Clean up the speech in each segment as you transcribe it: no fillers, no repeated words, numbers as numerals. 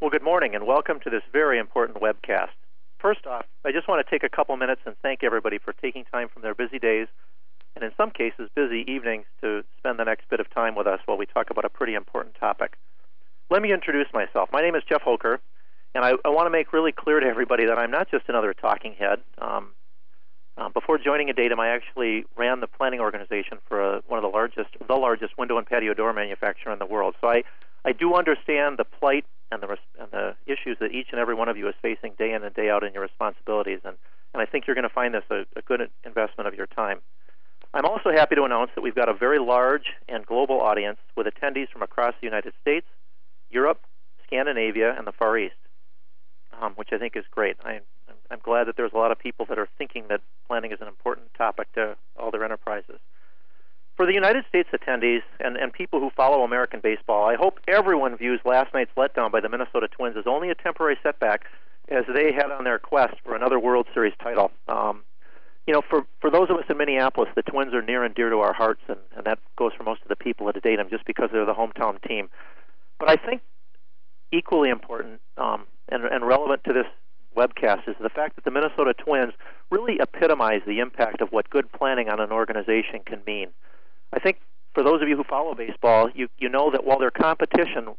Well, good morning and welcome to this very important webcast. First off, I just want to take a couple minutes and thank everybody for taking time from their busy days and in some cases busy evenings to spend the next bit of time with us while we talk about a pretty important topic. Let me introduce myself. My name is Jeff Hoker, and I want to make really clear to everybody that I'm not just another talking head. Before joining Adaytum, I actually ran the planning organization for one of the largest window and patio door manufacturer in the world. So I do understand the plight and the issues that each and every one of you is facing day in and day out in your responsibilities, and I think you're going to find this a good investment of your time. I'm also happy to announce that we've got a very large and global audience with attendees from across the United States, Europe, Scandinavia, and the Far East, which I think is great. I'm glad that there's a lot of people that are thinking that planning is an important topic to all their enterprises. For the United States attendees and people who follow American baseball, I hope everyone views last night's letdown by the Minnesota Twins as only a temporary setback as they head on their quest for another World Series title. For those of us in Minneapolis, the Twins are near and dear to our hearts, and that goes for most of the people at Adaytum just because they're the hometown team. But I think equally important and relevant to this webcast is the fact that the Minnesota Twins really epitomize the impact of what good planning on an organization can mean. I think for those of you who follow baseball, you know that while their competition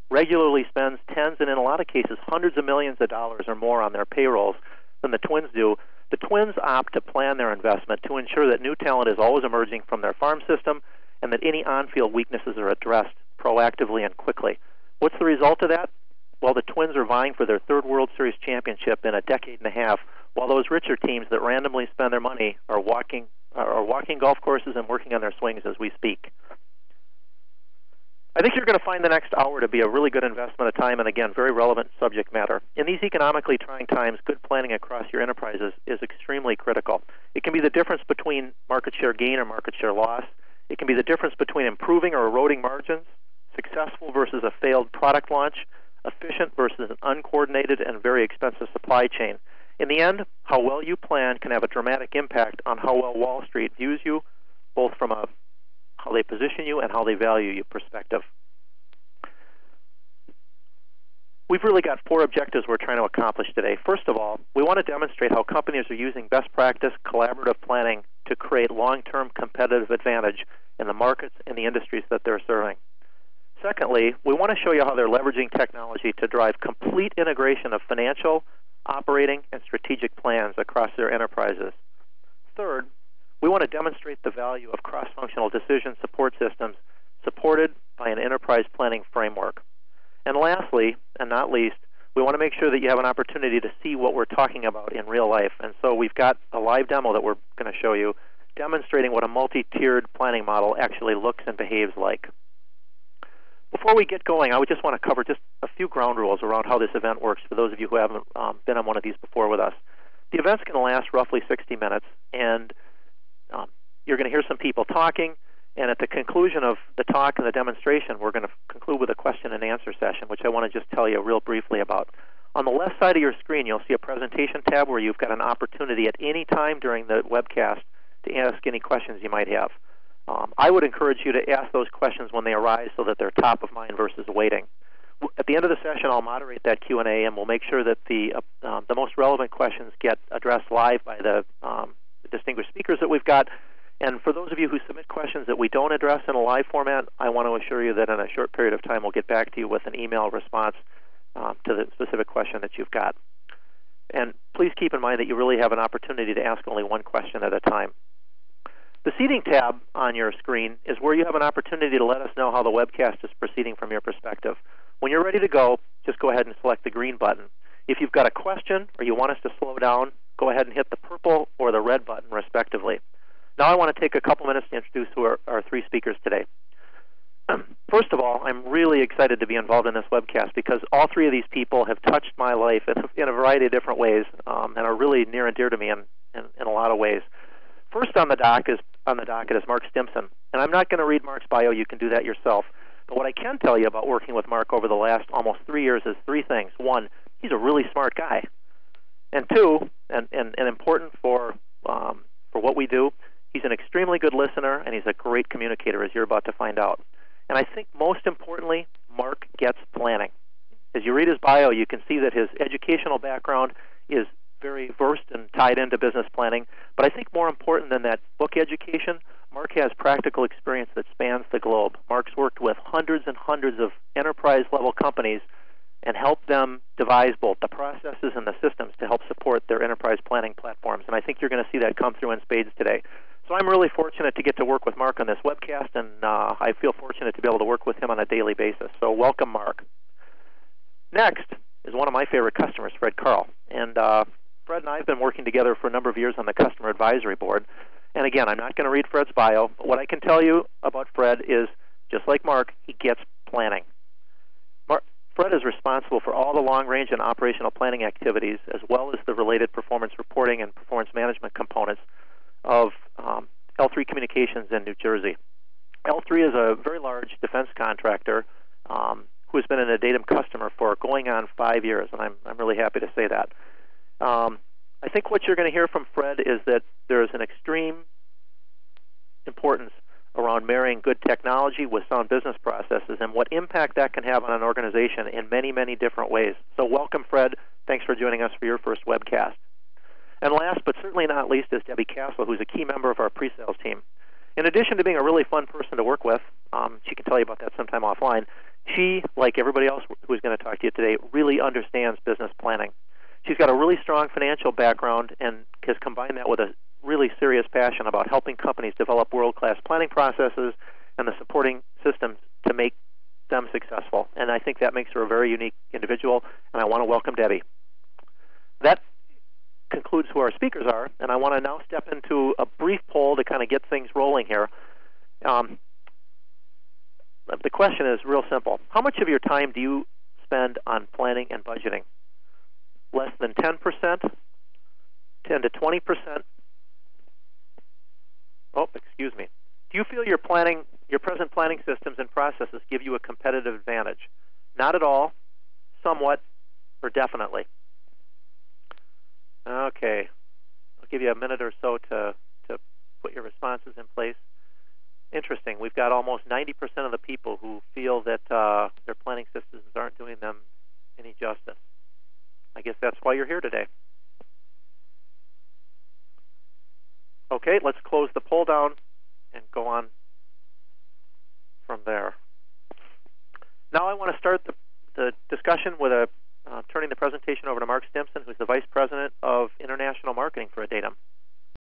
regularly spends tens and in a lot of cases hundreds of millions of dollars or more on their payrolls than the Twins do, the Twins opt to plan their investment to ensure that new talent is always emerging from their farm system and that any on-field weaknesses are addressed proactively and quickly. What's the result of that? Well, the Twins are vying for their third World Series championship in a decade and a half, while those richer teams that randomly spend their money are walking golf courses and working on their swings as we speak. I think you're going to find the next hour to be a really good investment of time and, again, very relevant subject matter. In these economically trying times, good planning across your enterprises is extremely critical. It can be the difference between market share gain or market share loss. It can be the difference between improving or eroding margins, successful versus a failed product launch, efficient versus an uncoordinated and very expensive supply chain. In the end, how well you plan can have a dramatic impact on how well Wall Street views you, both from how they position you and how they value you perspective. We've really got four objectives we're trying to accomplish today. First of all, we want to demonstrate how companies are using best practice collaborative planning to create long-term competitive advantage in the markets and the industries that they're serving. Secondly, we want to show you how they're leveraging technology to drive complete integration of financial, operating, and strategic plans across their enterprises. Third, we want to demonstrate the value of cross-functional decision support systems supported by an enterprise planning framework. And lastly, and not least, we want to make sure that you have an opportunity to see what we're talking about in real life. And so we've got a live demo that we're going to show you demonstrating what a multi-tiered planning model actually looks and behaves like. Before we get going, I would just want to cover just a few ground rules around how this event works for those of you who haven't been on one of these before with us. The event's going to last roughly 60 minutes, and you're going to hear some people talking, and at the conclusion of the talk and the demonstration, we're going to conclude with a question and answer session, which I want to just tell you real briefly about. On the left side of your screen, you'll see a presentation tab where you've got an opportunity at any time during the webcast to ask any questions you might have. I would encourage you to ask those questions when they arise so that they're top of mind versus waiting. At the end of the session, I'll moderate that Q&A, and we'll make sure that the most relevant questions get addressed live by the distinguished speakers that we've got. And for those of you who submit questions that we don't address in a live format, I want to assure you that in a short period of time we'll get back to you with an email response to the specific question that you've got. And please keep in mind that you really have an opportunity to ask only one question at a time. The seating tab on your screen is where you have an opportunity to let us know how the webcast is proceeding from your perspective. When you're ready to go, just go ahead and select the green button. If you've got a question or you want us to slow down, go ahead and hit the purple or the red button, respectively. Now I want to take a couple minutes to introduce our three speakers today. First of all, I'm really excited to be involved in this webcast because all three of these people have touched my life in a variety of different ways and are really near and dear to me in a lot of ways. First on the docket is Mark Stimson, and I'm not going to read Mark's bio. You can do that yourself. But what I can tell you about working with Mark over the last almost 3 years is three things. One, he's a really smart guy, and two, and important for what we do, he's an extremely good listener, and he's a great communicator, as you're about to find out. And I think most importantly, Mark gets planning. As As you read his bio, you can see that his educational background is very versed and tied into business planning. But I think more important than that book education, Mark has practical experience that spans the globe. Mark's worked with hundreds and hundreds of enterprise-level companies and helped them devise both the processes and the systems to help support their enterprise planning platforms. And I think you're going to see that come through in spades today. So I'm really fortunate to get to work with Mark on this webcast, and I feel fortunate to be able to work with him on a daily basis. So welcome, Mark. Next is one of my favorite customers, Fred Carl. And Fred and I have been working together for a number of years on the Customer Advisory Board. And again, I'm not going to read Fred's bio, but what I can tell you about Fred is, just like Mark, he gets planning. Fred is responsible for all the long-range and operational planning activities, as well as the related performance reporting and performance management components of L3 Communications in New Jersey. L3 is a very large defense contractor who has been an Adaytum customer for going on 5 years, and I'm really happy to say that. I think what you're going to hear from Fred is that there is an extreme importance around marrying good technology with sound business processes and what impact that can have on an organization in many, many different ways. So welcome, Fred. Thanks for joining us for your first webcast. And last but certainly not least is Debbie Castle, who's a key member of our pre-sales team. In addition to being a really fun person to work with, she can tell you about that sometime offline, she, like everybody else who's going to talk to you today, really understands business planning. She's got a really strong financial background and has combined that with a really serious passion about helping companies develop world-class planning processes and the supporting systems to make them successful. And I think that makes her a very unique individual, and I want to welcome Debbie. That concludes who our speakers are, and I want to now step into a brief poll to kind of get things rolling here. The question is real simple. How much of your time do you spend on planning and budgeting? Less than 10%, 10 to 20%. Oh, excuse me. Do you feel your present planning systems and processes give you a competitive advantage? Not at all, somewhat, or definitely. Okay. I'll give you a minute or so to put your responses in place. Interesting. We've got almost 90% of the people who feel that their planning systems aren't doing them any justice. I guess that's why you're here today. Okay, let's close the poll down and go on from there. Now I want to start the discussion with turning the presentation over to Mark Stimson, who's the Vice President of International Marketing for Adaytum.